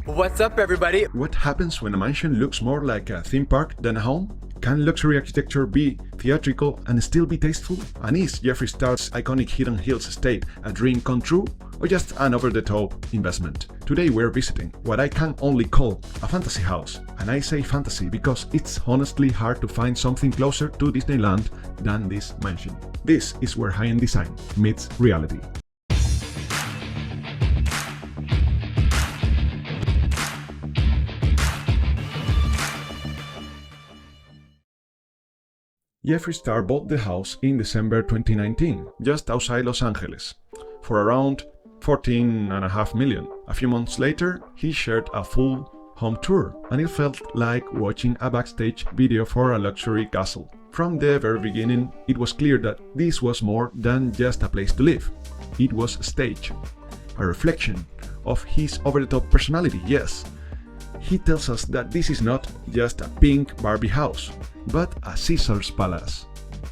What's up, everybody? What happens when a mansion looks more like a theme park than a home? Can luxury architecture be theatrical and still be tasteful? And is Jeffree Star's iconic Hidden Hills estate a dream come true, or just an over-the-top investment? Today we're visiting what I can only call a fantasy house. And I say fantasy because it's honestly hard to find something closer to Disneyland than this mansion. This is where high-end design meets reality. Jeffree Star bought the house in December 2019, just outside Los Angeles, for around $14.5 million. A few months later, he shared a full home tour, and it felt like watching a backstage video for a luxury castle. From the very beginning, it was clear that this was more than just a place to live. It was a stage, a reflection of his over-the-top personality, yes. He tells us that this is not just a pink Barbie house, but a Caesar's palace.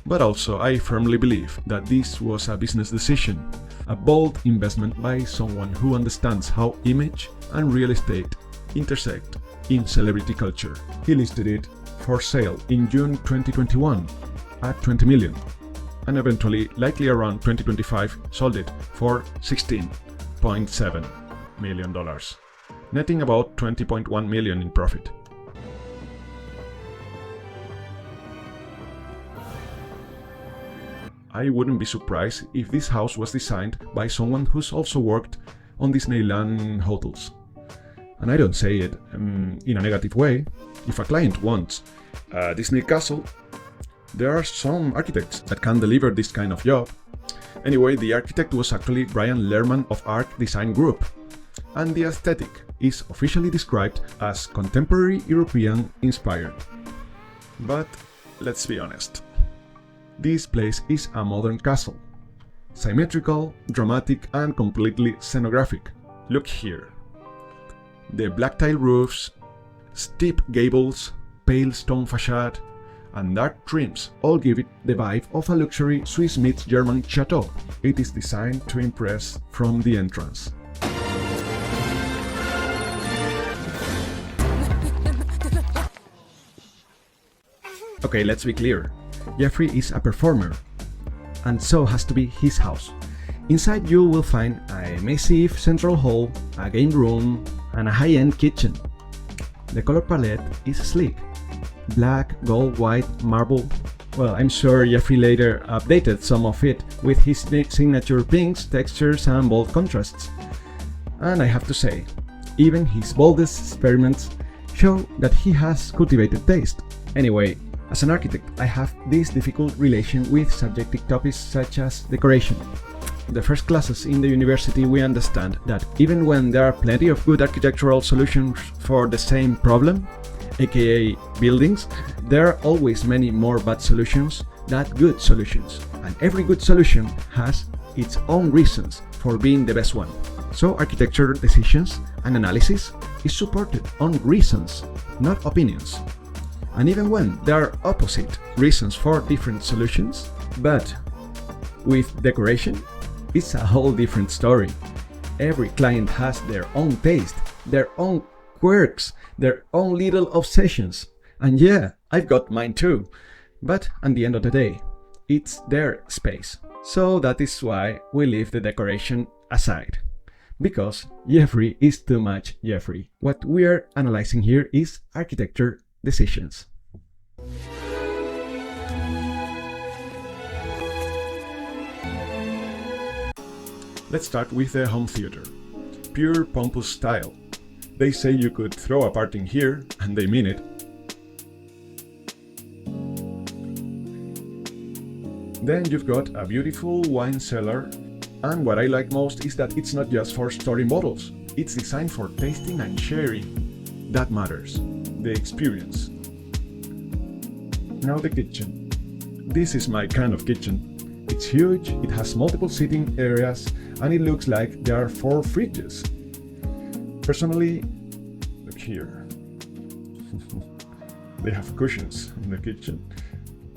But also, I firmly believe that this was a business decision, a bold investment by someone who understands how image and real estate intersect in celebrity culture. He listed it for sale in June 2021 at $20 million, and eventually, likely around 2025, sold it for $16.7 million, netting about $20.1 million in profit. I wouldn't be surprised if this house was designed by someone who's also worked on Disneyland hotels. And I don't say it in a negative way. If a client wants a Disney castle, there are some architects that can deliver this kind of job. Anyway, the architect was actually Brian Lerman of Arc Design Group, and the aesthetic is officially described as contemporary European inspired. But let's be honest. This place is a modern castle. Symmetrical, dramatic, and completely scenographic. Look here. The black tile roofs, steep gables, pale stone facade, and dark trims all give it the vibe of a luxury Swiss meets German chateau. It is designed to impress from the entrance. Okay, let's be clear. Jeffree is a performer, and so has to be his house. Inside you will find a massive central hall, a game room, and a high-end kitchen. The color palette is sleek. Black, gold, white, marble. Well, I'm sure Jeffree later updated some of it with his signature pinks, textures, and bold contrasts. And I have to say, even his boldest experiments show that he has cultivated taste. Anyway, as an architect, I have this difficult relation with subjective topics such as decoration. The first classes in the university we understand that even when there are plenty of good architectural solutions for the same problem, aka buildings, there are always many more bad solutions than good solutions. And every good solution has its own reasons for being the best one. So architecture decisions and analysis is supported on reasons, not opinions. And even when there are opposite reasons for different solutions, but with decoration, it's a whole different story. Every client has their own taste, their own quirks, their own little obsessions. And yeah, I've got mine too. But at the end of the day, it's their space. So that is why we leave the decoration aside. Because Jeffree is too much Jeffree. What we're analyzing here is architecture decisions. Let's start with the home theater. Pure pompous style. They say you could throw a party in here, and they mean it. Then you've got a beautiful wine cellar, and what I like most is that it's not just for storing bottles. It's designed for tasting and sharing. That matters. The experience. Now the kitchen. This is my kind of kitchen. It's huge, it has multiple seating areas, and it looks like there are 4 fridges. Personally, look here. They have cushions in the kitchen.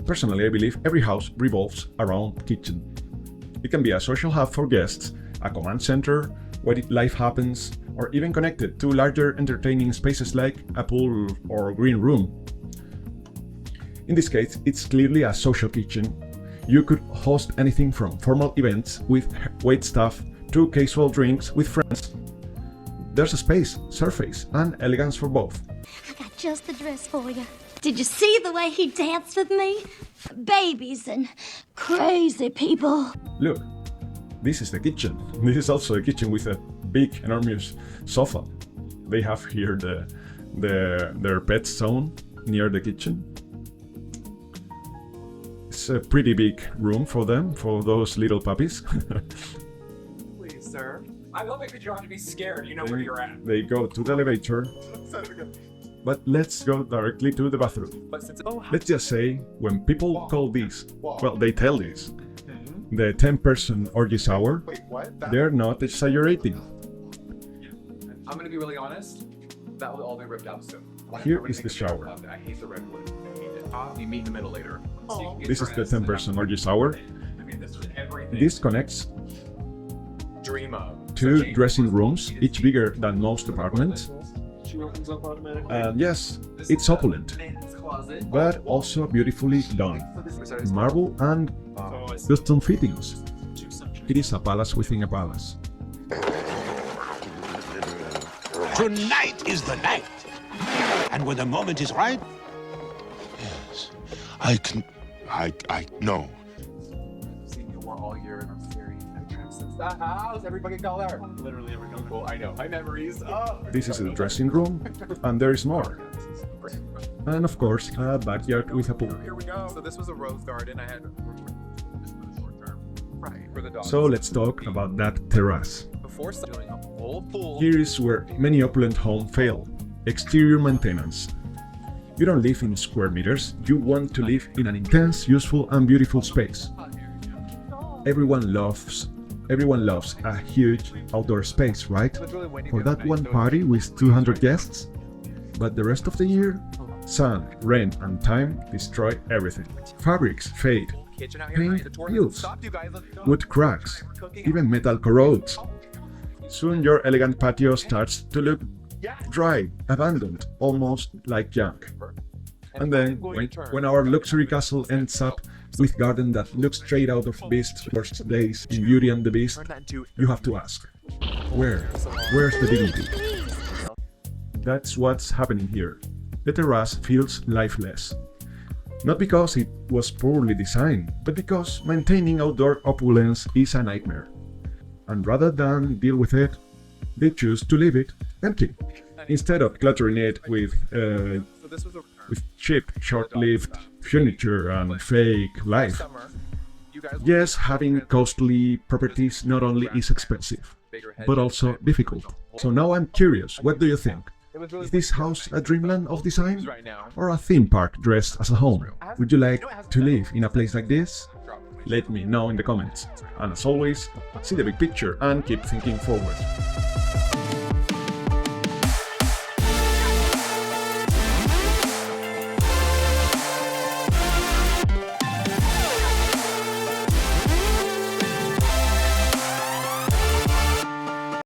Personally, I believe every house revolves around kitchen. It can be a social hub for guests, a command center where life happens, or even connected to larger entertaining spaces like a pool or green room. In this case, it's clearly a social kitchen. You could host anything from formal events with waitstaff to casual drinks with friends. There's a space, surface, and elegance for both. I got just the dress for you. Did you see the way he danced with me? Babies and crazy people. Look, this is the kitchen. This is also a kitchen with a big, enormous sofa. They have here their pet zone near the kitchen. It's a pretty big room for them, for those little puppies. Please, sir. I don't think that you have to be scared. You know where you're at. They go to the elevator. But let's go directly to the bathroom. Let's just say, when people call this, well, they tell this, the 10-person orgy shower, they're not exaggerating. I'm gonna be really honest. That will all be ripped out soon. Here is the shower. I hate the redwood. I hate it. We meet in the middle later. So you can get This is the dressed. 10-person orgy shower. I mean, this is everything. This connects Dream of. two dressing rooms, each bigger than most apartments. And yes, it's opulent, Men's closet. but also beautifully done. Marble and custom fittings. It is a palace within a palace. Tonight is the night. And when the moment is right, yes, I know. I've seen you all year and I'm scary. Since the house, everybody call her. Literally every couple. I know. My memories. Oh. This is the dressing room, and there is more. And of course, a backyard with a pool. Here we go. So this was a rose garden. I had this for the short term. Right. For the dogs. So let's talk about that terrace. Before doing a full pool. Here is where many opulent homes fail. Exterior maintenance. You don't live in square meters, you want to live in an intense, useful and beautiful space. Everyone loves a huge outdoor space, right? For that one party with 200 guests. But the rest of the year, sun, rain and time destroy everything. Fabrics fade, paint peels, wood cracks, even metal corrodes. Soon your elegant patio starts to look dry, abandoned, almost like junk. And then, when our luxury castle ends up with garden that looks straight out of Beast's worst days in Beauty and the Beast, you have to ask, where's the dignity? That's what's happening here. The terrace feels lifeless. Not because it was poorly designed, but because maintaining outdoor opulence is a nightmare. And rather than deal with it, they choose to leave it empty, instead of cluttering it with cheap, short-lived furniture and fake life. Yes, having costly properties not only is expensive, but also difficult. So now I'm curious, what do you think? Is this house a dreamland of design, or a theme park dressed as a home? Would you like to live in a place like this? Let me know in the comments. And as always, see the big picture and keep thinking forward.